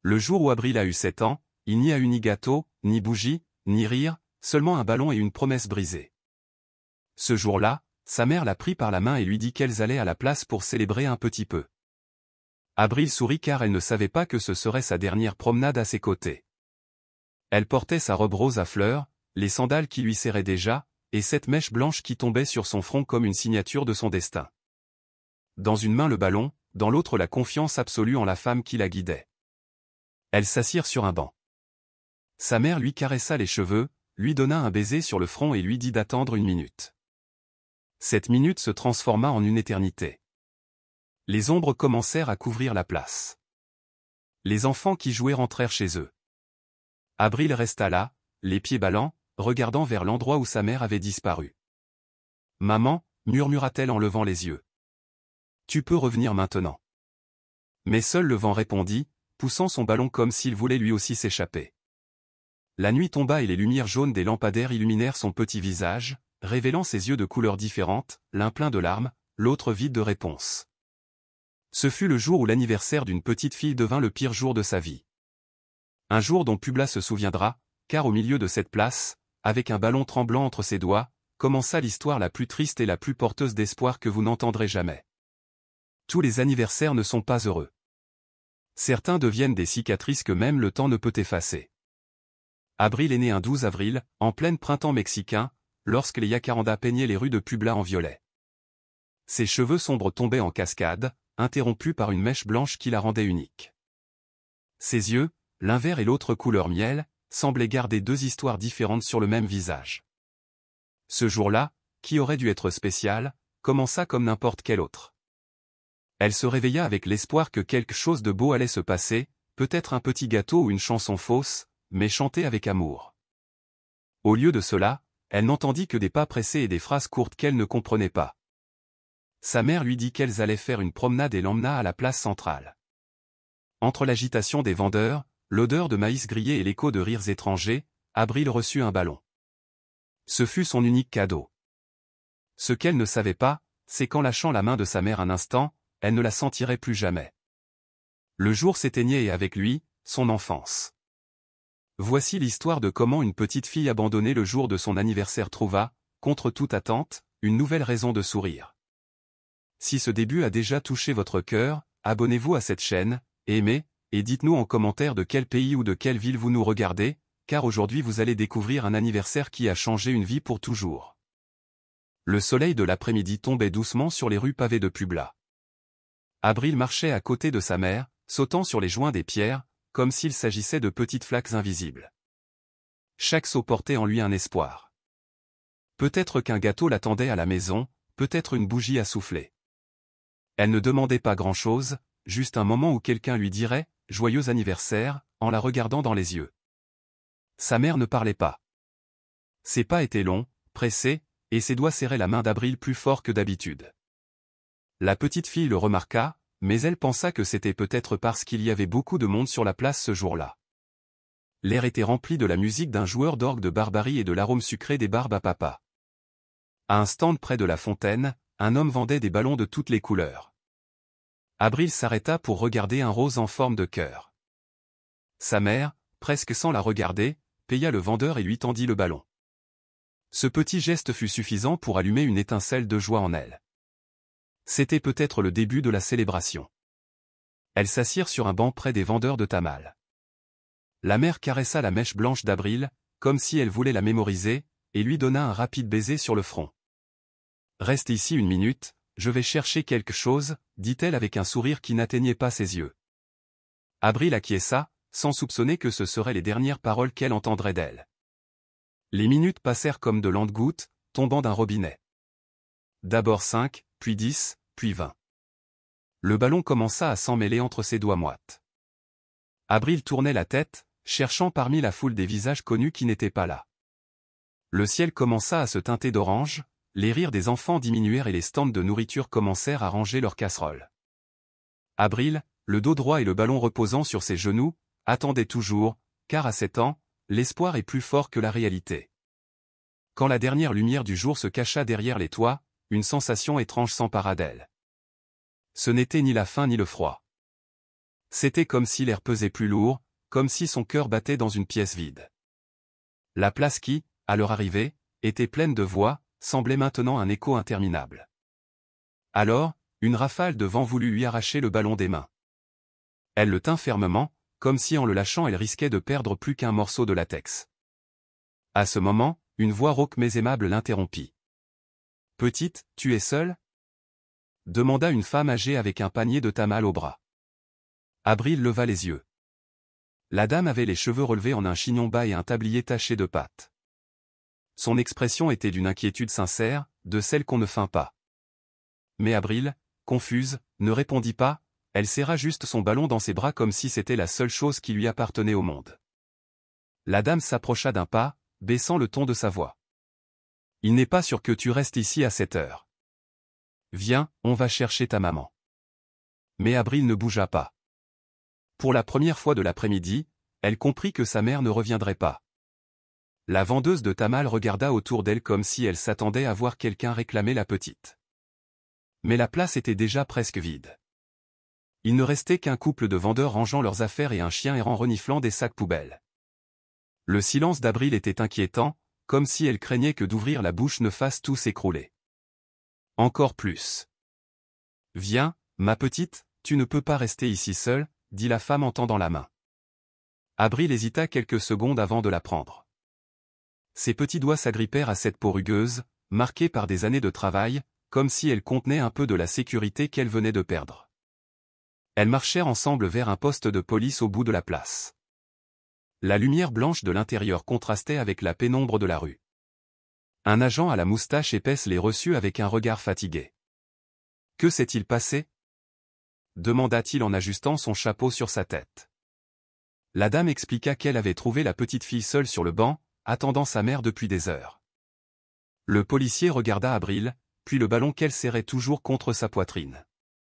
Le jour où Avril a eu 7 ans, il n'y a eu ni gâteau, ni bougie, ni rire, seulement un ballon et une promesse brisée. Ce jour-là, sa mère l'a pris par la main et lui dit qu'elles allaient à la place pour célébrer un petit peu. Avril sourit car elle ne savait pas que ce serait sa dernière promenade à ses côtés. Elle portait sa robe rose à fleurs, les sandales qui lui serraient déjà, et cette mèche blanche qui tombait sur son front comme une signature de son destin. Dans une main le ballon, dans l'autre la confiance absolue en la femme qui la guidait. Elles s'assirent sur un banc. Sa mère lui caressa les cheveux, lui donna un baiser sur le front et lui dit d'attendre 1 minute. Cette minute se transforma en une éternité. Les ombres commencèrent à couvrir la place. Les enfants qui jouaient rentrèrent chez eux. Avril resta là, les pieds ballants, regardant vers l'endroit où sa mère avait disparu. « Maman » murmura-t-elle en levant les yeux. « Tu peux revenir maintenant. » Mais seul le vent répondit, poussant son ballon comme s'il voulait lui aussi s'échapper. La nuit tomba et les lumières jaunes des lampadaires illuminèrent son petit visage, révélant ses yeux de couleurs différentes, l'un plein de larmes, l'autre vide de réponses. Ce fut le jour où l'anniversaire d'une petite fille devint le pire jour de sa vie. Un jour dont Publa se souviendra, car au milieu de cette place, avec un ballon tremblant entre ses doigts, commença l'histoire la plus triste et la plus porteuse d'espoir que vous n'entendrez jamais. Tous les anniversaires ne sont pas heureux. Certains deviennent des cicatrices que même le temps ne peut effacer. Avril est né un 12 avril, en plein printemps mexicain, lorsque les jacarandas peignaient les rues de Publa en violet. Ses cheveux sombres tombaient en cascade, interrompus par une mèche blanche qui la rendait unique. Ses yeux, l'un vert et l'autre couleur miel, semblaient garder 2 histoires différentes sur le même visage. Ce jour-là, qui aurait dû être spécial, commença comme n'importe quel autre. Elle se réveilla avec l'espoir que quelque chose de beau allait se passer, peut-être un petit gâteau ou une chanson fausse, mais chantée avec amour. Au lieu de cela, elle n'entendit que des pas pressés et des phrases courtes qu'elle ne comprenait pas. Sa mère lui dit qu'elles allaient faire une promenade et l'emmena à la place centrale. Entre l'agitation des vendeurs, l'odeur de maïs grillé et l'écho de rires étrangers, Avril reçut un ballon. Ce fut son unique cadeau. Ce qu'elle ne savait pas, c'est qu'en lâchant la main de sa mère un instant, elle ne la sentirait plus jamais. Le jour s'éteignait et avec lui, son enfance. Voici l'histoire de comment une petite fille abandonnée le jour de son anniversaire trouva, contre toute attente, une nouvelle raison de sourire. Si ce début a déjà touché votre cœur, abonnez-vous à cette chaîne, aimez, et dites-nous en commentaire de quel pays ou de quelle ville vous nous regardez, car aujourd'hui vous allez découvrir un anniversaire qui a changé une vie pour toujours. Le soleil de l'après-midi tombait doucement sur les rues pavées de Publa. Avril marchait à côté de sa mère, sautant sur les joints des pierres, comme s'il s'agissait de petites flaques invisibles. Chaque saut portait en lui un espoir. Peut-être qu'un gâteau l'attendait à la maison, peut-être une bougie à souffler. Elle ne demandait pas grand-chose, juste un moment où quelqu'un lui dirait « Joyeux anniversaire » en la regardant dans les yeux. Sa mère ne parlait pas. Ses pas étaient longs, pressés, et ses doigts serraient la main d'Avril plus fort que d'habitude. La petite fille le remarqua, mais elle pensa que c'était peut-être parce qu'il y avait beaucoup de monde sur la place ce jour-là. L'air était rempli de la musique d'un joueur d'orgue de Barbarie et de l'arôme sucré des barbes à papa. À un stand près de la fontaine, un homme vendait des ballons de toutes les couleurs. Avril s'arrêta pour regarder un rose en forme de cœur. Sa mère, presque sans la regarder, paya le vendeur et lui tendit le ballon. Ce petit geste fut suffisant pour allumer une étincelle de joie en elle. C'était peut-être le début de la célébration. Elles s'assirent sur un banc près des vendeurs de tamales. La mère caressa la mèche blanche d'Avril, comme si elle voulait la mémoriser, et lui donna un rapide baiser sur le front. « Reste ici 1 minute, je vais chercher quelque chose, » dit-elle avec un sourire qui n'atteignait pas ses yeux. Avril acquiesça, sans soupçonner que ce seraient les dernières paroles qu'elle entendrait d'elle. Les minutes passèrent comme de lentes gouttes, tombant d'un robinet. D'abord 5, puis 10, puis 20. Le ballon commença à s'emmêler entre ses doigts moites. Avril tournait la tête, cherchant parmi la foule des visages connus qui n'étaient pas là. Le ciel commença à se teinter d'orange, les rires des enfants diminuèrent et les stands de nourriture commencèrent à ranger leurs casseroles. Avril, le dos droit et le ballon reposant sur ses genoux, attendait toujours, car à 7 ans, l'espoir est plus fort que la réalité. Quand la dernière lumière du jour se cacha derrière les toits, une sensation étrange s'empara d'elle. Ce n'était ni la faim ni le froid. C'était comme si l'air pesait plus lourd, comme si son cœur battait dans une pièce vide. La place qui, à leur arrivée, était pleine de voix, semblait maintenant un écho interminable. Alors, une rafale de vent voulut lui arracher le ballon des mains. Elle le tint fermement, comme si en le lâchant elle risquait de perdre plus qu'un morceau de latex. À ce moment, une voix rauque mais aimable l'interrompit. « Petite, tu es seule ?» demanda une femme âgée avec un panier de tamal au bras. Abril leva les yeux. La dame avait les cheveux relevés en un chignon bas et un tablier taché de pâte. Son expression était d'une inquiétude sincère, de celle qu'on ne feint pas. Mais Abril, confuse, ne répondit pas, elle serra juste son ballon dans ses bras comme si c'était la seule chose qui lui appartenait au monde. La dame s'approcha d'un pas, baissant le ton de sa voix. « Il n'est pas sûr que tu restes ici à cette heure. Viens, on va chercher ta maman. » Mais Abril ne bougea pas. Pour la première fois de l'après-midi, elle comprit que sa mère ne reviendrait pas. La vendeuse de tamal regarda autour d'elle comme si elle s'attendait à voir quelqu'un réclamer la petite. Mais la place était déjà presque vide. Il ne restait qu'un couple de vendeurs rangeant leurs affaires et un chien errant reniflant des sacs poubelles. Le silence d'Abril était inquiétant, comme si elle craignait que d'ouvrir la bouche ne fasse tout s'écrouler. Encore plus. « Viens, ma petite, tu ne peux pas rester ici seule, » dit la femme en tendant la main. Abril hésita quelques secondes avant de la prendre. Ses petits doigts s'agrippèrent à cette peau rugueuse, marquée par des années de travail, comme si elle contenait un peu de la sécurité qu'elle venait de perdre. Elles marchèrent ensemble vers un poste de police au bout de la place. La lumière blanche de l'intérieur contrastait avec la pénombre de la rue. Un agent à la moustache épaisse les reçut avec un regard fatigué. « Que s'est-il passé ?» demanda-t-il en ajustant son chapeau sur sa tête. La dame expliqua qu'elle avait trouvé la petite fille seule sur le banc, attendant sa mère depuis des heures. Le policier regarda Abril, puis le ballon qu'elle serrait toujours contre sa poitrine.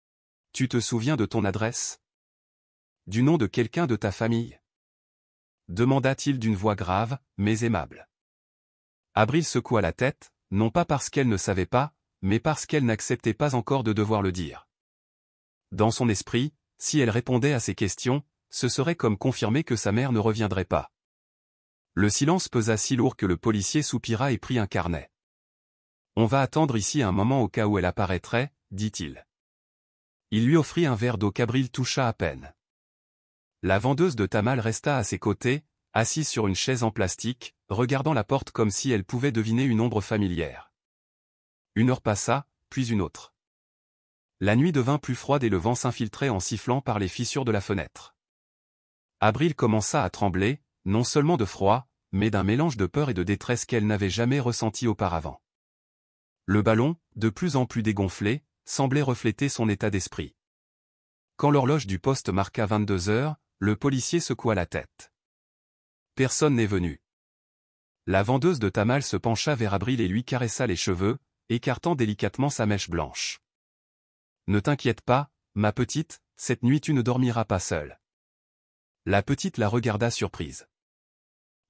« Tu te souviens de ton adresse? Du nom de quelqu'un de ta famille ?» demanda-t-il d'une voix grave, mais aimable. Abril secoua la tête, non pas parce qu'elle ne savait pas, mais parce qu'elle n'acceptait pas encore de devoir le dire. Dans son esprit, si elle répondait à ces questions, ce serait comme confirmer que sa mère ne reviendrait pas. Le silence pesa si lourd que le policier soupira et prit un carnet. « On va attendre ici un moment au cas où elle apparaîtrait, » dit-il. Il lui offrit un verre d'eau qu'Abril toucha à peine. La vendeuse de tamal resta à ses côtés, assise sur une chaise en plastique, regardant la porte comme si elle pouvait deviner une ombre familière. Une heure passa, puis une autre. La nuit devint plus froide et le vent s'infiltrait en sifflant par les fissures de la fenêtre. Abril commença à trembler, non seulement de froid, mais d'un mélange de peur et de détresse qu'elle n'avait jamais ressenti auparavant. Le ballon, de plus en plus dégonflé, semblait refléter son état d'esprit. Quand l'horloge du poste marqua 22 heures, le policier secoua la tête. Personne n'est venu. La vendeuse de tamal se pencha vers Abril et lui caressa les cheveux, écartant délicatement sa mèche blanche. « Ne t'inquiète pas, ma petite, cette nuit tu ne dormiras pas seule. » La petite la regarda surprise.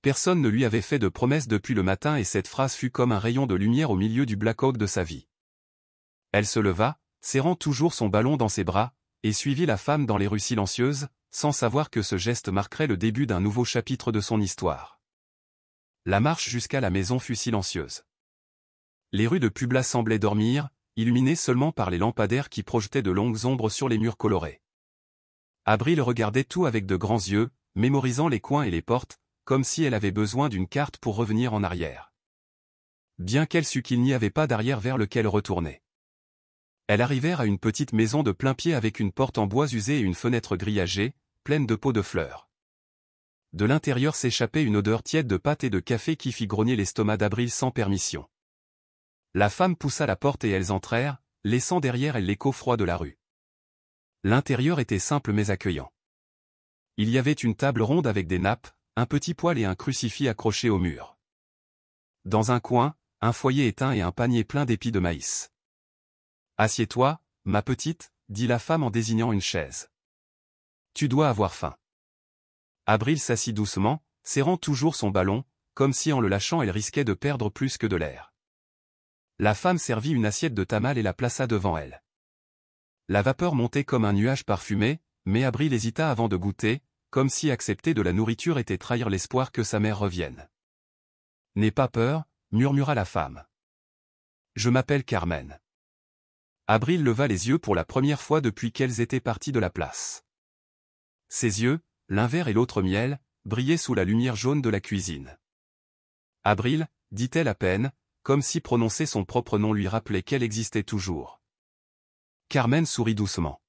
Personne ne lui avait fait de promesse depuis le matin et cette phrase fut comme un rayon de lumière au milieu du blackout de sa vie. Elle se leva, serrant toujours son ballon dans ses bras, et suivit la femme dans les rues silencieuses, sans savoir que ce geste marquerait le début d'un nouveau chapitre de son histoire. La marche jusqu'à la maison fut silencieuse. Les rues de Publa semblaient dormir, illuminées seulement par les lampadaires qui projetaient de longues ombres sur les murs colorés. Abril regardait tout avec de grands yeux, mémorisant les coins et les portes, comme si elle avait besoin d'une carte pour revenir en arrière. Bien qu'elle sût qu'il n'y avait pas d'arrière vers lequel retourner. Elles arrivèrent à une petite maison de plain-pied avec une porte en bois usé et une fenêtre grillagée, pleine de pots de fleurs. De l'intérieur s'échappait une odeur tiède de pâte et de café qui fit grogner l'estomac d'Abril sans permission. La femme poussa la porte et elles entrèrent, laissant derrière elles l'écho froid de la rue. L'intérieur était simple mais accueillant. Il y avait une table ronde avec des nappes, un petit poêle et un crucifix accroché au mur. Dans un coin, un foyer éteint et un panier plein d'épis de maïs. « Assieds-toi, ma petite, » dit la femme en désignant une chaise. « Tu dois avoir faim. » Abril s'assit doucement, serrant toujours son ballon, comme si en le lâchant elle risquait de perdre plus que de l'air. La femme servit une assiette de tamal et la plaça devant elle. La vapeur montait comme un nuage parfumé, mais Abril hésita avant de goûter, comme si accepter de la nourriture était trahir l'espoir que sa mère revienne. « N'aie pas peur, » murmura la femme. « Je m'appelle Carmen. » Abril leva les yeux pour la première fois depuis qu'elles étaient parties de la place. Ses yeux, l'un vert et l'autre miel, brillaient sous la lumière jaune de la cuisine. « Abril » dit-elle à peine, comme si prononcer son propre nom lui rappelait qu'elle existait toujours. Carmen sourit doucement.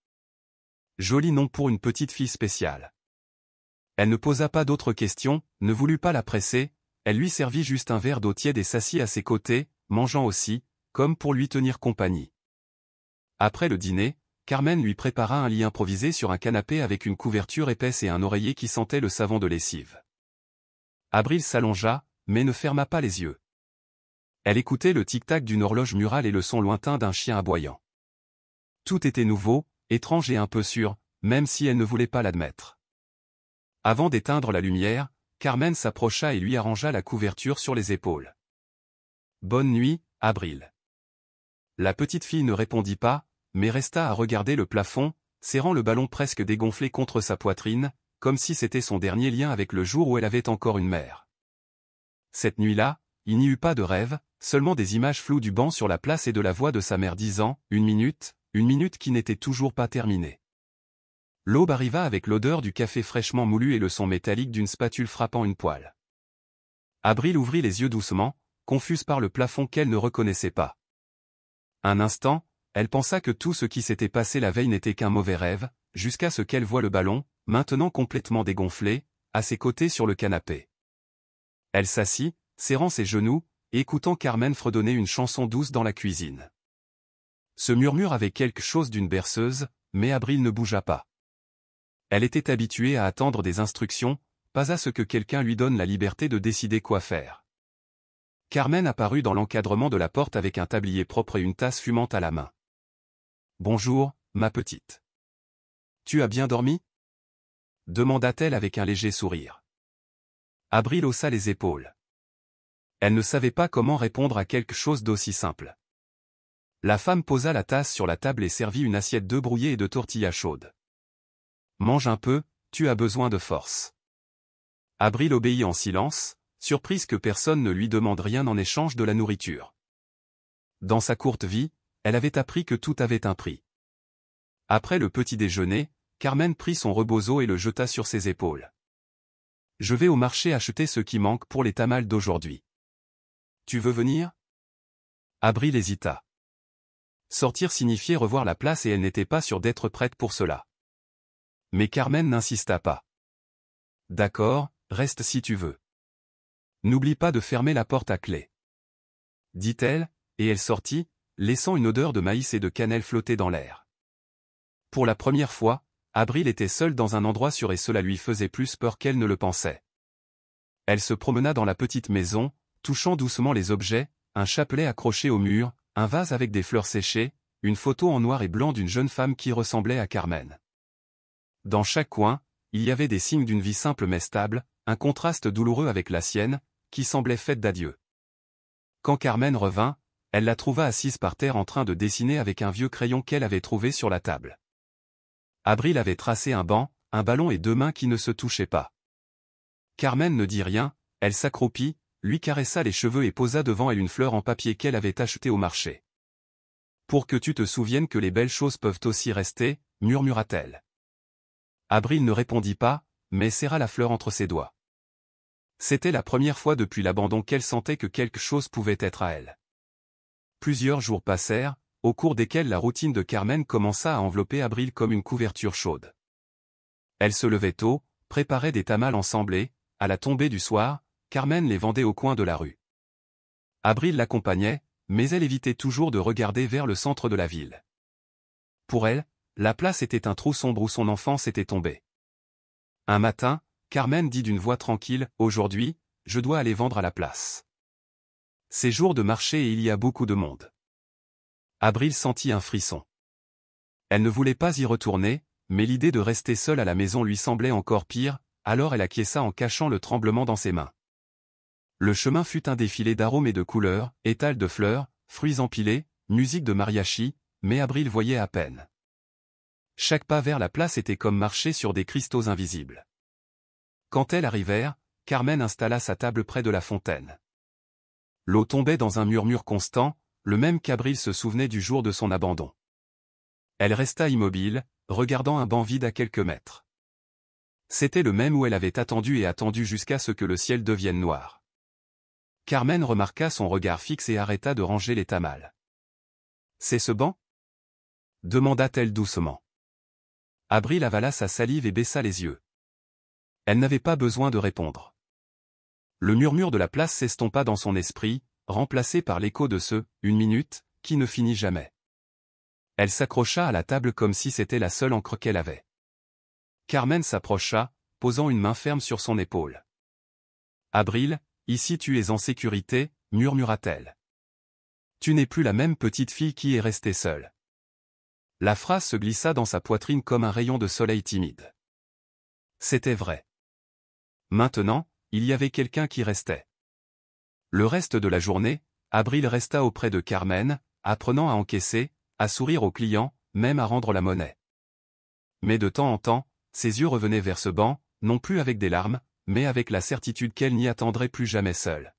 Joli nom pour une petite fille spéciale. Elle ne posa pas d'autres questions, ne voulut pas la presser, elle lui servit juste un verre d'eau tiède et s'assit à ses côtés, mangeant aussi, comme pour lui tenir compagnie. Après le dîner, Carmen lui prépara un lit improvisé sur un canapé avec une couverture épaisse et un oreiller qui sentait le savon de lessive. Abril s'allongea, mais ne ferma pas les yeux. Elle écoutait le tic-tac d'une horloge murale et le son lointain d'un chien aboyant. Tout était nouveau, étrange et un peu sûr, même si elle ne voulait pas l'admettre. Avant d'éteindre la lumière, Carmen s'approcha et lui arrangea la couverture sur les épaules. « Bonne nuit, Abril. » La petite fille ne répondit pas, mais resta à regarder le plafond, serrant le ballon presque dégonflé contre sa poitrine, comme si c'était son dernier lien avec le jour où elle avait encore une mère. Cette nuit-là, il n'y eut pas de rêve, seulement des images floues du banc sur la place et de la voix de sa mère disant « une minute qui n'était toujours pas terminée. » L'aube arriva avec l'odeur du café fraîchement moulu et le son métallique d'une spatule frappant une poêle. Abril ouvrit les yeux doucement, confuse par le plafond qu'elle ne reconnaissait pas. Un instant, elle pensa que tout ce qui s'était passé la veille n'était qu'un mauvais rêve, jusqu'à ce qu'elle voie le ballon, maintenant complètement dégonflé, à ses côtés sur le canapé. Elle s'assit, serrant ses genoux, et écoutant Carmen fredonner une chanson douce dans la cuisine. Ce murmure avait quelque chose d'une berceuse, mais Abril ne bougea pas. Elle était habituée à attendre des instructions, pas à ce que quelqu'un lui donne la liberté de décider quoi faire. Carmen apparut dans l'encadrement de la porte avec un tablier propre et une tasse fumante à la main. « Bonjour, ma petite. Tu as bien dormi ?» demanda-t-elle avec un léger sourire. Abril haussa les épaules. Elle ne savait pas comment répondre à quelque chose d'aussi simple. La femme posa la tasse sur la table et servit une assiette d'œufs brouillés et de tortillas chaudes. « Mange un peu, tu as besoin de force. » Abril obéit en silence, surprise que personne ne lui demande rien en échange de la nourriture. Dans sa courte vie, elle avait appris que tout avait un prix. Après le petit déjeuner, Carmen prit son rebozo et le jeta sur ses épaules. « Je vais au marché acheter ce qui manque pour les tamales d'aujourd'hui. Tu veux venir ?» Abril hésita. Sortir signifiait revoir la place et elle n'était pas sûre d'être prête pour cela. Mais Carmen n'insista pas. « D'accord, reste si tu veux. N'oublie pas de fermer la porte à clé. » dit-elle, et elle sortit, laissant une odeur de maïs et de cannelle flotter dans l'air. Pour la première fois, Abril était seule dans un endroit sûr et cela lui faisait plus peur qu'elle ne le pensait. Elle se promena dans la petite maison, touchant doucement les objets, un chapelet accroché au mur, un vase avec des fleurs séchées, une photo en noir et blanc d'une jeune femme qui ressemblait à Carmen. Dans chaque coin, il y avait des signes d'une vie simple mais stable, un contraste douloureux avec la sienne, qui semblait faite d'adieu. Quand Carmen revint, elle la trouva assise par terre en train de dessiner avec un vieux crayon qu'elle avait trouvé sur la table. Abril avait tracé un banc, un ballon et deux mains qui ne se touchaient pas. Carmen ne dit rien, elle s'accroupit, lui caressa les cheveux et posa devant elle une fleur en papier qu'elle avait achetée au marché. « Pour que tu te souviennes que les belles choses peuvent aussi rester, » murmura-t-elle. Abril ne répondit pas, mais serra la fleur entre ses doigts. C'était la première fois depuis l'abandon qu'elle sentait que quelque chose pouvait être à elle. Plusieurs jours passèrent, au cours desquels la routine de Carmen commença à envelopper Abril comme une couverture chaude. Elle se levait tôt, préparait des tamales ensemble et, à la tombée du soir, Carmen les vendait au coin de la rue. Abril l'accompagnait, mais elle évitait toujours de regarder vers le centre de la ville. Pour elle, la place était un trou sombre où son enfance était tombée. Un matin, Carmen dit d'une voix tranquille, « Aujourd'hui, je dois aller vendre à la place. C'est jour de marché et il y a beaucoup de monde. » Abril sentit un frisson. Elle ne voulait pas y retourner, mais l'idée de rester seule à la maison lui semblait encore pire, alors elle acquiesça en cachant le tremblement dans ses mains. Le chemin fut un défilé d'arômes et de couleurs, étals de fleurs, fruits empilés, musique de mariachi, mais Abril voyait à peine. Chaque pas vers la place était comme marcher sur des cristaux invisibles. Quand elles arrivèrent, Carmen installa sa table près de la fontaine. L'eau tombait dans un murmure constant, le même qu'Abril se souvenait du jour de son abandon. Elle resta immobile, regardant un banc vide à quelques mètres. C'était le même où elle avait attendu jusqu'à ce que le ciel devienne noir. Carmen remarqua son regard fixe et arrêta de ranger les tamals. « C'est ce banc ?» demanda-t-elle doucement. Abril avala sa salive et baissa les yeux. Elle n'avait pas besoin de répondre. Le murmure de la place s'estompa dans son esprit, remplacé par l'écho de ce « une minute » qui ne finit jamais. Elle s'accrocha à la table comme si c'était la seule encre qu'elle avait. Carmen s'approcha, posant une main ferme sur son épaule. « Abril, ici tu es en sécurité, » murmura-t-elle. « Tu n'es plus la même petite fille qui est restée seule. » La phrase se glissa dans sa poitrine comme un rayon de soleil timide. C'était vrai. Maintenant, il y avait quelqu'un qui restait. Le reste de la journée, Abril resta auprès de Carmen, apprenant à encaisser, à sourire aux clients, même à rendre la monnaie. Mais de temps en temps, ses yeux revenaient vers ce banc, non plus avec des larmes, mais avec la certitude qu'elle n'y attendrait plus jamais seule.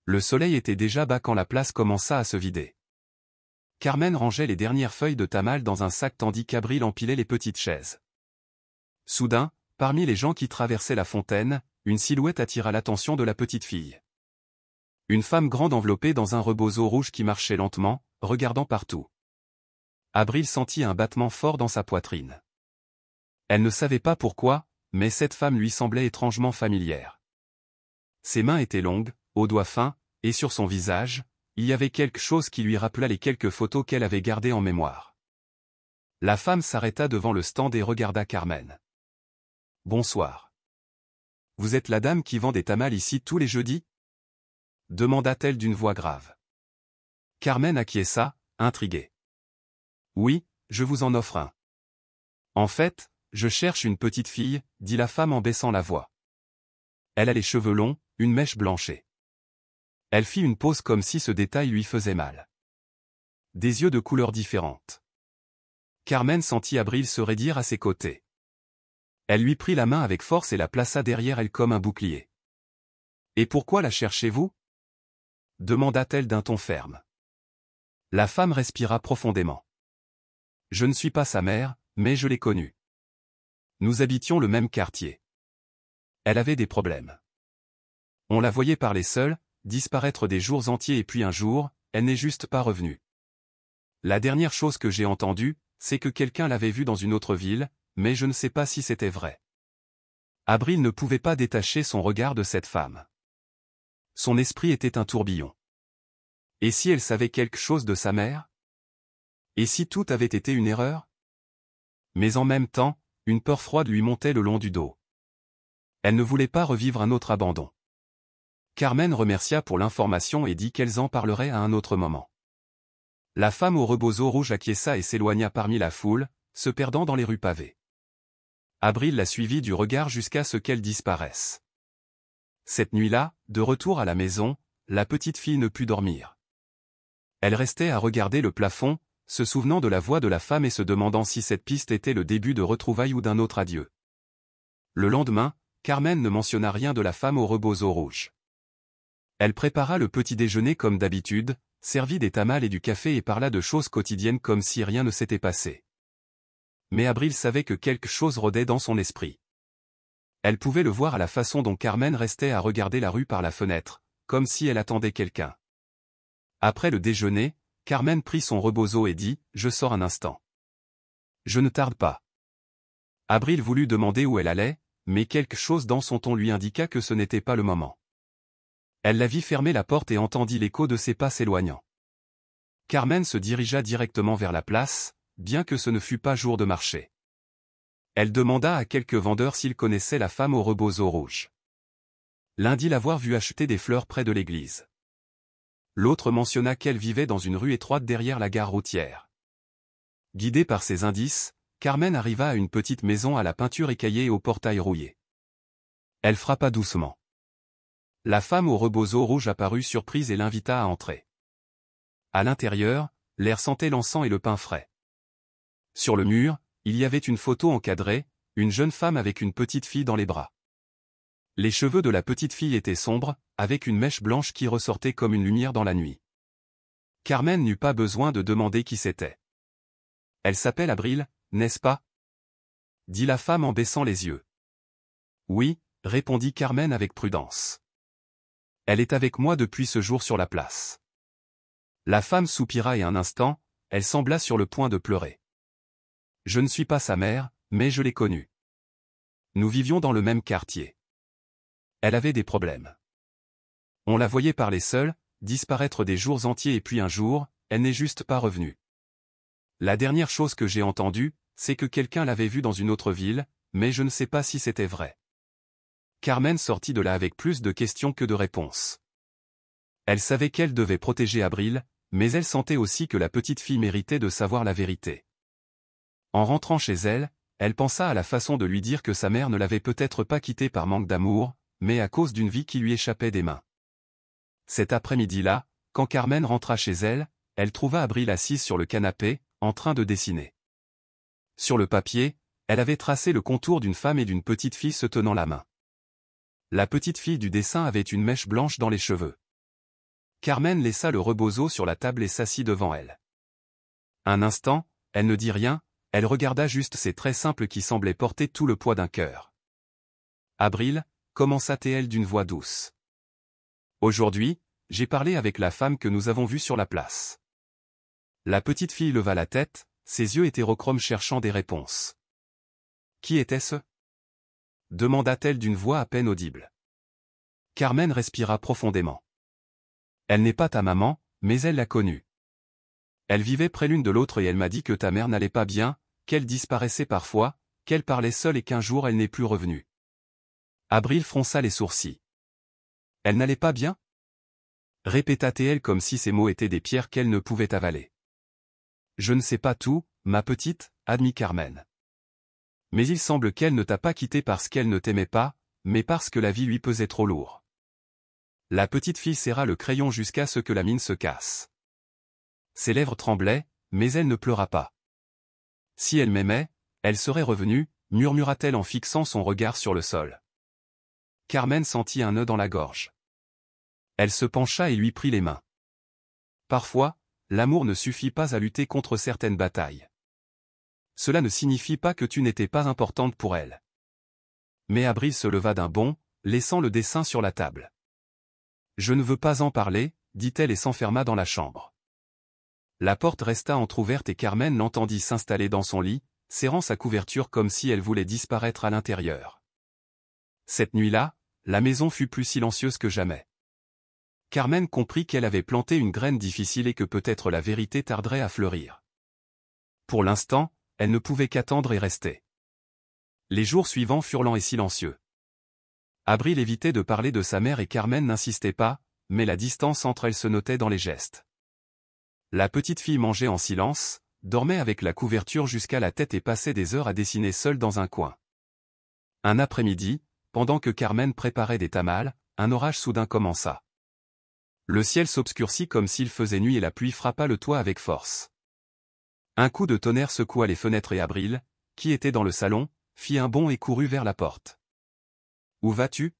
Le soleil était déjà bas quand la place commença à se vider. Carmen rangeait les dernières feuilles de tamal dans un sac tandis qu'Abril empilait les petites chaises. Soudain, parmi les gens qui traversaient la fontaine, une silhouette attira l'attention de la petite fille. Une femme grande enveloppée dans un rebozo rouge qui marchait lentement, regardant partout. Abril sentit un battement fort dans sa poitrine. Elle ne savait pas pourquoi, mais cette femme lui semblait étrangement familière. Ses mains étaient longues, aux doigts fins, et sur son visage, il y avait quelque chose qui lui rappela les quelques photos qu'elle avait gardées en mémoire. La femme s'arrêta devant le stand et regarda Carmen. « Bonsoir. Vous êtes la dame qui vend des tamals ici tous les jeudis ?» demanda-t-elle d'une voix grave. Carmen acquiesça, intriguée. « Oui, je vous en offre un. »« En fait, je cherche une petite fille, » dit la femme en baissant la voix. Elle a les cheveux longs, une mèche blanchée. Elle fit une pause comme si ce détail lui faisait mal. Des yeux de couleurs différentes. Carmen sentit Abril se raidir à ses côtés. Elle lui prit la main avec force et la plaça derrière elle comme un bouclier. « Et pourquoi la cherchez-vous » demanda-t-elle d'un ton ferme. La femme respira profondément. « Je ne suis pas sa mère, mais je l'ai connue. Nous habitions le même quartier. Elle avait des problèmes. On la voyait parler seule, disparaître des jours entiers et puis un jour, elle n'est juste pas revenue. La dernière chose que j'ai entendue, c'est que quelqu'un l'avait vue dans une autre ville, mais je ne sais pas si c'était vrai. » Abril ne pouvait pas détacher son regard de cette femme. Son esprit était un tourbillon. Et si elle savait quelque chose de sa mère? Et si tout avait été une erreur? Mais en même temps, une peur froide lui montait le long du dos. Elle ne voulait pas revivre un autre abandon. Carmen remercia pour l'information et dit qu'elles en parleraient à un autre moment. La femme au rebozo rouge acquiesça et s'éloigna parmi la foule, se perdant dans les rues pavées. Abril la suivit du regard jusqu'à ce qu'elle disparaisse. Cette nuit-là, de retour à la maison, la petite fille ne put dormir. Elle restait à regarder le plafond, se souvenant de la voix de la femme et se demandant si cette piste était le début de retrouvailles ou d'un autre adieu. Le lendemain, Carmen ne mentionna rien de la femme au rebozo rouge. Elle prépara le petit déjeuner comme d'habitude, servit des tamals et du café et parla de choses quotidiennes comme si rien ne s'était passé. Mais Abril savait que quelque chose rôdait dans son esprit. Elle pouvait le voir à la façon dont Carmen restait à regarder la rue par la fenêtre, comme si elle attendait quelqu'un. Après le déjeuner, Carmen prit son rebozo et dit « Je sors un instant. » « Je ne tarde pas. » Abril voulut demander où elle allait, mais quelque chose dans son ton lui indiqua que ce n'était pas le moment. Elle la vit fermer la porte et entendit l'écho de ses pas s'éloignant. Carmen se dirigea directement vers la place, bien que ce ne fût pas jour de marché. Elle demanda à quelques vendeurs s'ils connaissaient la femme au rebozo rouge. L'un dit l'avoir vue acheter des fleurs près de l'église. L'autre mentionna qu'elle vivait dans une rue étroite derrière la gare routière. Guidée par ces indices, Carmen arriva à une petite maison à la peinture écaillée et au portail rouillé. Elle frappa doucement. La femme au rebozo rouge apparut surprise et l'invita à entrer. À l'intérieur, l'air sentait l'encens et le pain frais. Sur le mur, il y avait une photo encadrée, une jeune femme avec une petite fille dans les bras. Les cheveux de la petite fille étaient sombres, avec une mèche blanche qui ressortait comme une lumière dans la nuit. Carmen n'eut pas besoin de demander qui c'était. « Elle s'appelle Abril, n'est-ce pas ?» dit la femme en baissant les yeux. « Oui, » répondit Carmen avec prudence. « Elle est avec moi depuis ce jour sur la place. » La femme soupira et un instant, elle sembla sur le point de pleurer. « Je ne suis pas sa mère, mais je l'ai connue. Nous vivions dans le même quartier. Elle avait des problèmes. On la voyait parler seule, disparaître des jours entiers et puis un jour, elle n'est juste pas revenue. La dernière chose que j'ai entendue, c'est que quelqu'un l'avait vue dans une autre ville, mais je ne sais pas si c'était vrai. » Carmen sortit de là avec plus de questions que de réponses. Elle savait qu'elle devait protéger Abril, mais elle sentait aussi que la petite fille méritait de savoir la vérité. En rentrant chez elle, elle pensa à la façon de lui dire que sa mère ne l'avait peut-être pas quittée par manque d'amour, mais à cause d'une vie qui lui échappait des mains. Cet après-midi-là, quand Carmen rentra chez elle, elle trouva Abril assise sur le canapé, en train de dessiner. Sur le papier, elle avait tracé le contour d'une femme et d'une petite fille se tenant la main. La petite fille du dessin avait une mèche blanche dans les cheveux. Carmen laissa le rebozo sur la table et s'assit devant elle. Un instant, elle ne dit rien, elle regarda juste ses traits simples qui semblaient porter tout le poids d'un cœur. « Abril, » commença-t-elle d'une voix douce. « Aujourd'hui, j'ai parlé avec la femme que nous avons vue sur la place. » La petite fille leva la tête, ses yeux hétérochromes cherchant des réponses. « Qui était-ce » demanda-t-elle d'une voix à peine audible. Carmen respira profondément. « Elle n'est pas ta maman, mais elle l'a connue. Elle vivait près l'une de l'autre et elle m'a dit que ta mère n'allait pas bien, qu'elle disparaissait parfois, qu'elle parlait seule et qu'un jour elle n'est plus revenue. » Abril fronça les sourcils. « Elle n'allait pas bien » répéta-t-elle comme si ces mots étaient des pierres qu'elle ne pouvait avaler. « Je ne sais pas tout, ma petite, » admit Carmen. « Mais il semble qu'elle ne t'a pas quitté parce qu'elle ne t'aimait pas, mais parce que la vie lui pesait trop lourd. » La petite fille serra le crayon jusqu'à ce que la mine se casse. Ses lèvres tremblaient, mais elle ne pleura pas. « Si elle m'aimait, elle serait revenue, » murmura-t-elle en fixant son regard sur le sol. Carmen sentit un nœud dans la gorge. Elle se pencha et lui prit les mains. « Parfois, l'amour ne suffit pas à lutter contre certaines batailles. Cela ne signifie pas que tu n'étais pas importante pour elle. » Mais Abril se leva d'un bond, laissant le dessin sur la table. « Je ne veux pas en parler, » dit-elle et s'enferma dans la chambre. La porte resta entr'ouverte et Carmen l'entendit s'installer dans son lit, serrant sa couverture comme si elle voulait disparaître à l'intérieur. Cette nuit-là, la maison fut plus silencieuse que jamais. Carmen comprit qu'elle avait planté une graine difficile et que peut-être la vérité tarderait à fleurir. Pour l'instant, elle ne pouvait qu'attendre et rester. Les jours suivants furent lents et silencieux. Abril évitait de parler de sa mère et Carmen n'insistait pas, mais la distance entre elles se notait dans les gestes. La petite fille mangeait en silence, dormait avec la couverture jusqu'à la tête et passait des heures à dessiner seule dans un coin. Un après-midi, pendant que Carmen préparait des tamales, un orage soudain commença. Le ciel s'obscurcit comme s'il faisait nuit et la pluie frappa le toit avec force. Un coup de tonnerre secoua les fenêtres et Abril, qui était dans le salon, fit un bond et courut vers la porte. « Où vas-tu »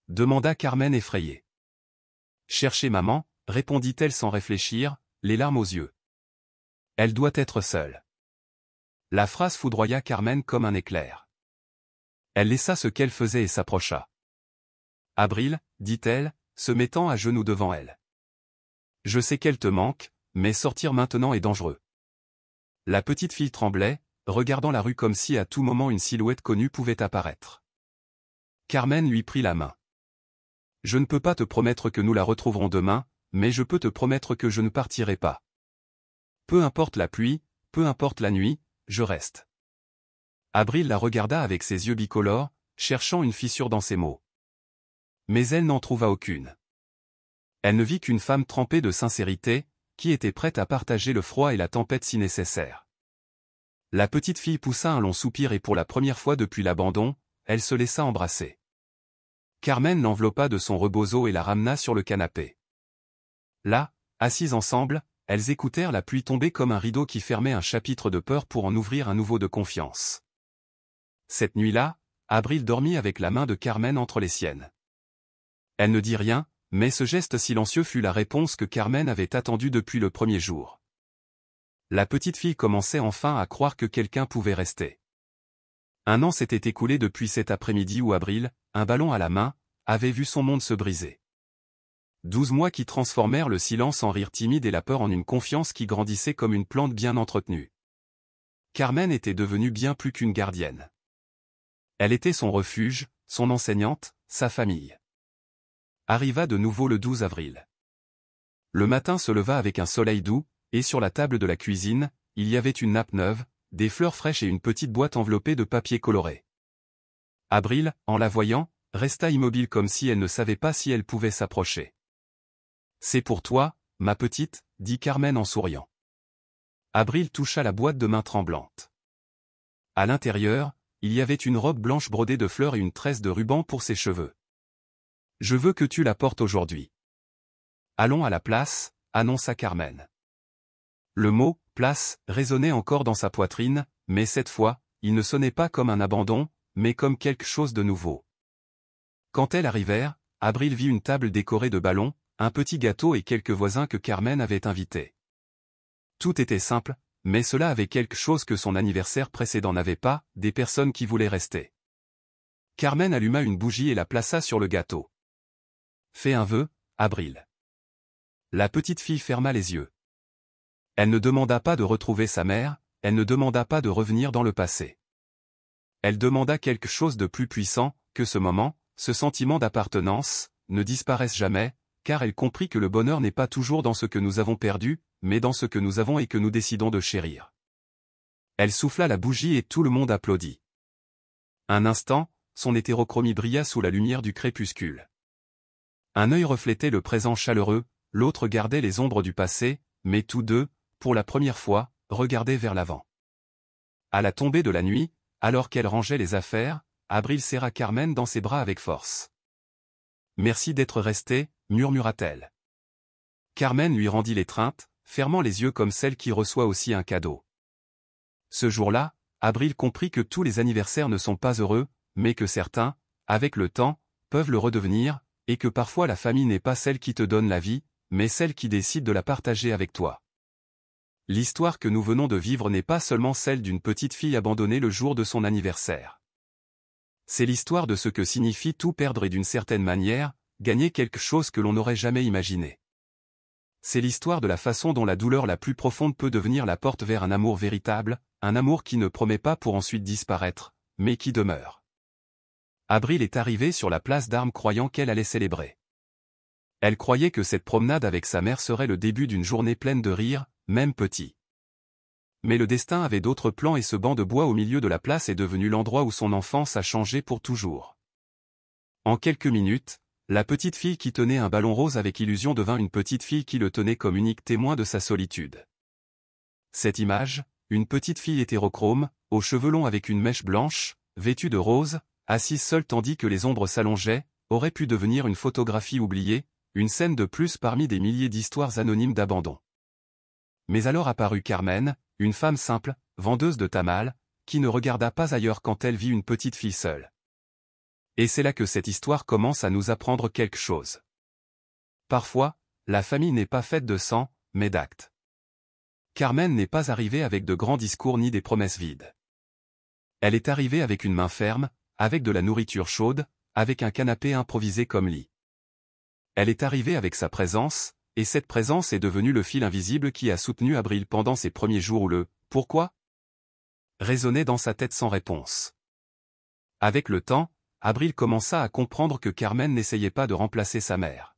demanda Carmen effrayée. « Chercher maman » répondit-elle sans réfléchir, les larmes aux yeux. « Elle doit être seule. » La phrase foudroya Carmen comme un éclair. Elle laissa ce qu'elle faisait et s'approcha. « Abril » dit-elle, se mettant à genoux devant elle. « Je sais qu'elle te manque, mais sortir maintenant est dangereux. » La petite fille tremblait, regardant la rue comme si à tout moment une silhouette connue pouvait apparaître. Carmen lui prit la main. « Je ne peux pas te promettre que nous la retrouverons demain, mais je peux te promettre que je ne partirai pas. Peu importe la pluie, peu importe la nuit, je reste. » Abril la regarda avec ses yeux bicolores, cherchant une fissure dans ses mots. Mais elle n'en trouva aucune. Elle ne vit qu'une femme trempée de sincérité, qui était prête à partager le froid et la tempête si nécessaire. La petite fille poussa un long soupir et pour la première fois depuis l'abandon, elle se laissa embrasser. Carmen l'enveloppa de son rebozo et la ramena sur le canapé. Là, assises ensemble, elles écoutèrent la pluie tomber comme un rideau qui fermait un chapitre de peur pour en ouvrir un nouveau de confiance. Cette nuit-là, Abril dormit avec la main de Carmen entre les siennes. Elle ne dit rien, mais ce geste silencieux fut la réponse que Carmen avait attendue depuis le premier jour. La petite fille commençait enfin à croire que quelqu'un pouvait rester. Un an s'était écoulé depuis cet après-midi où Abril, un ballon à la main, avait vu son monde se briser. 12 mois qui transformèrent le silence en rire timide et la peur en une confiance qui grandissait comme une plante bien entretenue. Carmen était devenue bien plus qu'une gardienne. Elle était son refuge, son enseignante, sa famille. Arriva de nouveau le 12 avril. Le matin se leva avec un soleil doux, et sur la table de la cuisine, il y avait une nappe neuve, des fleurs fraîches et une petite boîte enveloppée de papier coloré. Abril, en la voyant, resta immobile comme si elle ne savait pas si elle pouvait s'approcher. « C'est pour toi, ma petite, » dit Carmen en souriant. Abril toucha la boîte de main tremblante. À l'intérieur, il y avait une robe blanche brodée de fleurs et une tresse de ruban pour ses cheveux. « Je veux que tu la portes aujourd'hui. »« Allons à la place, » annonça Carmen. Le mot « place » résonnait encore dans sa poitrine, mais cette fois, il ne sonnait pas comme un abandon, mais comme quelque chose de nouveau. Quand elles arrivèrent, Abril vit une table décorée de ballons, un petit gâteau et quelques voisins que Carmen avait invités. Tout était simple, mais cela avait quelque chose que son anniversaire précédent n'avait pas, des personnes qui voulaient rester. Carmen alluma une bougie et la plaça sur le gâteau. « Fais un vœu, Abril. » La petite fille ferma les yeux. Elle ne demanda pas de retrouver sa mère, elle ne demanda pas de revenir dans le passé. Elle demanda quelque chose de plus puissant, que ce moment, ce sentiment d'appartenance, ne disparaisse jamais, car elle comprit que le bonheur n'est pas toujours dans ce que nous avons perdu, mais dans ce que nous avons et que nous décidons de chérir. Elle souffla la bougie et tout le monde applaudit. Un instant, son hétérochromie brilla sous la lumière du crépuscule. Un œil reflétait le présent chaleureux, l'autre gardait les ombres du passé, mais tous deux, pour la première fois, regardaient vers l'avant. À la tombée de la nuit, alors qu'elle rangeait les affaires, Abril serra Carmen dans ses bras avec force. « Merci d'être restée, » murmura-t-elle. Carmen lui rendit l'étreinte, fermant les yeux comme celle qui reçoit aussi un cadeau. Ce jour-là, Abril comprit que tous les anniversaires ne sont pas heureux, mais que certains, avec le temps, peuvent le redevenir, et que parfois la famille n'est pas celle qui te donne la vie, mais celle qui décide de la partager avec toi. L'histoire que nous venons de vivre n'est pas seulement celle d'une petite fille abandonnée le jour de son anniversaire. C'est l'histoire de ce que signifie tout perdre et d'une certaine manière, gagner quelque chose que l'on n'aurait jamais imaginé. C'est l'histoire de la façon dont la douleur la plus profonde peut devenir la porte vers un amour véritable, un amour qui ne promet pas pour ensuite disparaître, mais qui demeure. Abril est arrivée sur la place d'Armes croyant qu'elle allait célébrer. Elle croyait que cette promenade avec sa mère serait le début d'une journée pleine de rire, même petit. Mais le destin avait d'autres plans et ce banc de bois au milieu de la place est devenu l'endroit où son enfance a changé pour toujours. En quelques minutes, la petite fille qui tenait un ballon rose avec illusion devint une petite fille qui le tenait comme unique témoin de sa solitude. Cette image, une petite fille hétérochrome, aux cheveux longs avec une mèche blanche, vêtue de rose, assise seule tandis que les ombres s'allongeaient, aurait pu devenir une photographie oubliée, une scène de plus parmi des milliers d'histoires anonymes d'abandon. Mais alors apparut Carmen, une femme simple, vendeuse de tamales, qui ne regarda pas ailleurs quand elle vit une petite fille seule. Et c'est là que cette histoire commence à nous apprendre quelque chose. Parfois, la famille n'est pas faite de sang, mais d'actes. Carmen n'est pas arrivée avec de grands discours ni des promesses vides. Elle est arrivée avec une main ferme, avec de la nourriture chaude, avec un canapé improvisé comme lit. Elle est arrivée avec sa présence, et cette présence est devenue le fil invisible qui a soutenu Abril pendant ces premiers jours où le « pourquoi ?» résonnait dans sa tête sans réponse. Avec le temps, Abril commença à comprendre que Carmen n'essayait pas de remplacer sa mère.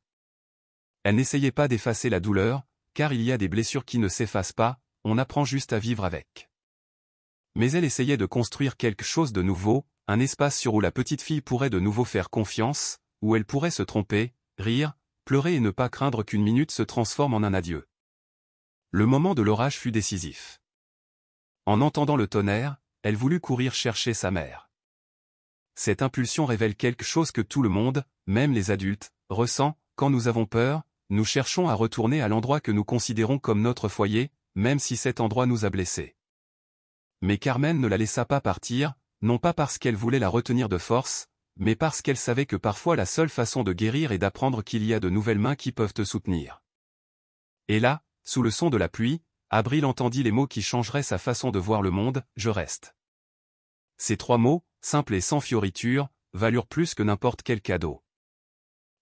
Elle n'essayait pas d'effacer la douleur, car il y a des blessures qui ne s'effacent pas, on apprend juste à vivre avec. Mais elle essayait de construire quelque chose de nouveau, un espace sur où la petite fille pourrait de nouveau faire confiance, où elle pourrait se tromper, rire, pleurer et ne pas craindre qu'une minute se transforme en un adieu. Le moment de l'orage fut décisif. En entendant le tonnerre, elle voulut courir chercher sa mère. Cette impulsion révèle quelque chose que tout le monde, même les adultes, ressent, quand nous avons peur, nous cherchons à retourner à l'endroit que nous considérons comme notre foyer, même si cet endroit nous a blessés. Mais Carmen ne la laissa pas partir, non pas parce qu'elle voulait la retenir de force, mais parce qu'elle savait que parfois la seule façon de guérir est d'apprendre qu'il y a de nouvelles mains qui peuvent te soutenir. Et là, sous le son de la pluie, Abril entendit les mots qui changeraient sa façon de voir le monde, « Je reste ». Ces 3 mots, simples et sans fioriture, valurent plus que n'importe quel cadeau.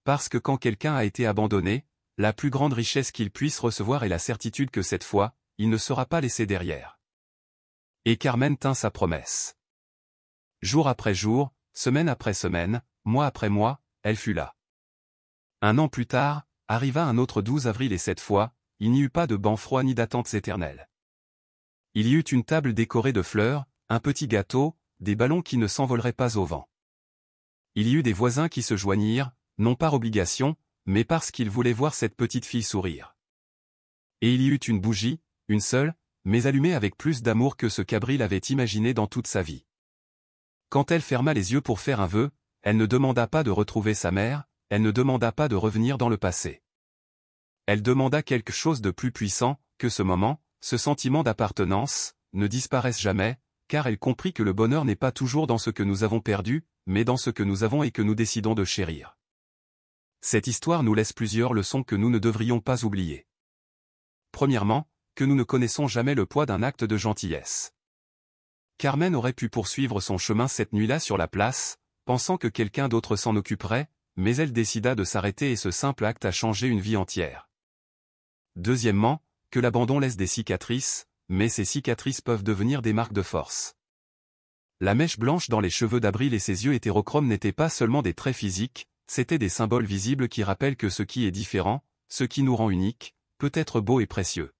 Parce que quand quelqu'un a été abandonné, la plus grande richesse qu'il puisse recevoir est la certitude que cette fois, il ne sera pas laissé derrière. Et Carmen tint sa promesse. Jour après jour, semaine après semaine, mois après mois, elle fut là. 1 an plus tard, arriva un autre 12 avril et cette fois, il n'y eut pas de banc froid ni d'attentes éternelles. Il y eut une table décorée de fleurs, un petit gâteau, des ballons qui ne s'envoleraient pas au vent. Il y eut des voisins qui se joignirent, non par obligation, mais parce qu'ils voulaient voir cette petite fille sourire. Et il y eut une bougie, une seule, mais allumée avec plus d'amour que ce qu'Abril avait imaginé dans toute sa vie. Quand elle ferma les yeux pour faire un vœu, elle ne demanda pas de retrouver sa mère, elle ne demanda pas de revenir dans le passé. Elle demanda quelque chose de plus puissant, que ce moment, ce sentiment d'appartenance, ne disparaisse jamais, car elle comprit que le bonheur n'est pas toujours dans ce que nous avons perdu, mais dans ce que nous avons et que nous décidons de chérir. Cette histoire nous laisse plusieurs leçons que nous ne devrions pas oublier. Premièrement, que nous ne connaissons jamais le poids d'un acte de gentillesse. Carmen aurait pu poursuivre son chemin cette nuit-là sur la place, pensant que quelqu'un d'autre s'en occuperait, mais elle décida de s'arrêter et ce simple acte a changé une vie entière. Deuxièmement, que l'abandon laisse des cicatrices, mais ces cicatrices peuvent devenir des marques de force. La mèche blanche dans les cheveux d'Abril et ses yeux hétérochromes n'étaient pas seulement des traits physiques, c'étaient des symboles visibles qui rappellent que ce qui est différent, ce qui nous rend uniques, peut être beau et précieux.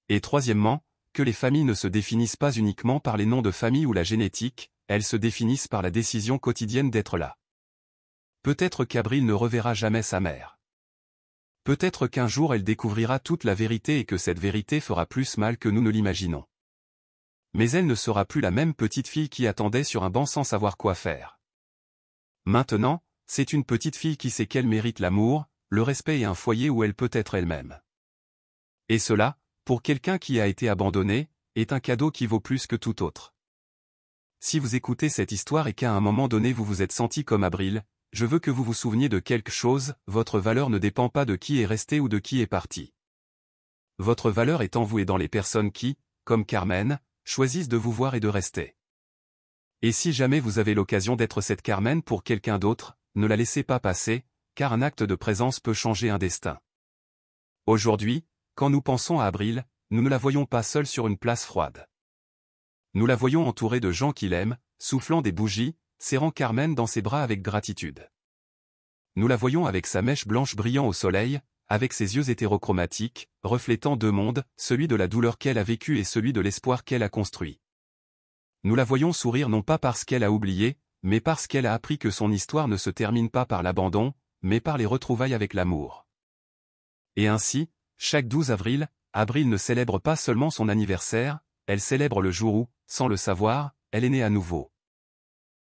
Et troisièmement, que les familles ne se définissent pas uniquement par les noms de famille ou la génétique, elles se définissent par la décision quotidienne d'être là. Peut-être qu'Abril ne reverra jamais sa mère. Peut-être qu'un jour elle découvrira toute la vérité et que cette vérité fera plus mal que nous ne l'imaginons. Mais elle ne sera plus la même petite fille qui attendait sur un banc sans savoir quoi faire. Maintenant, c'est une petite fille qui sait qu'elle mérite l'amour, le respect et un foyer où elle peut être elle-même. Et cela, pour quelqu'un qui a été abandonné, est un cadeau qui vaut plus que tout autre. Si vous écoutez cette histoire et qu'à un moment donné vous vous êtes senti comme Abril, je veux que vous vous souveniez de quelque chose, votre valeur ne dépend pas de qui est resté ou de qui est parti. Votre valeur est en vous et dans les personnes qui, comme Carmen, choisissent de vous voir et de rester. Et si jamais vous avez l'occasion d'être cette Carmen pour quelqu'un d'autre, ne la laissez pas passer, car un acte de présence peut changer un destin. Aujourd'hui, quand nous pensons à Abril, nous ne la voyons pas seule sur une place froide. Nous la voyons entourée de gens qui l'aiment, soufflant des bougies, serrant Carmen dans ses bras avec gratitude. Nous la voyons avec sa mèche blanche brillant au soleil, avec ses yeux hétérochromatiques, reflétant 2 mondes, celui de la douleur qu'elle a vécue et celui de l'espoir qu'elle a construit. Nous la voyons sourire non pas parce qu'elle a oublié, mais parce qu'elle a appris que son histoire ne se termine pas par l'abandon, mais par les retrouvailles avec l'amour. Et ainsi, chaque 12 avril, Abril ne célèbre pas seulement son anniversaire, elle célèbre le jour où, sans le savoir, elle est née à nouveau.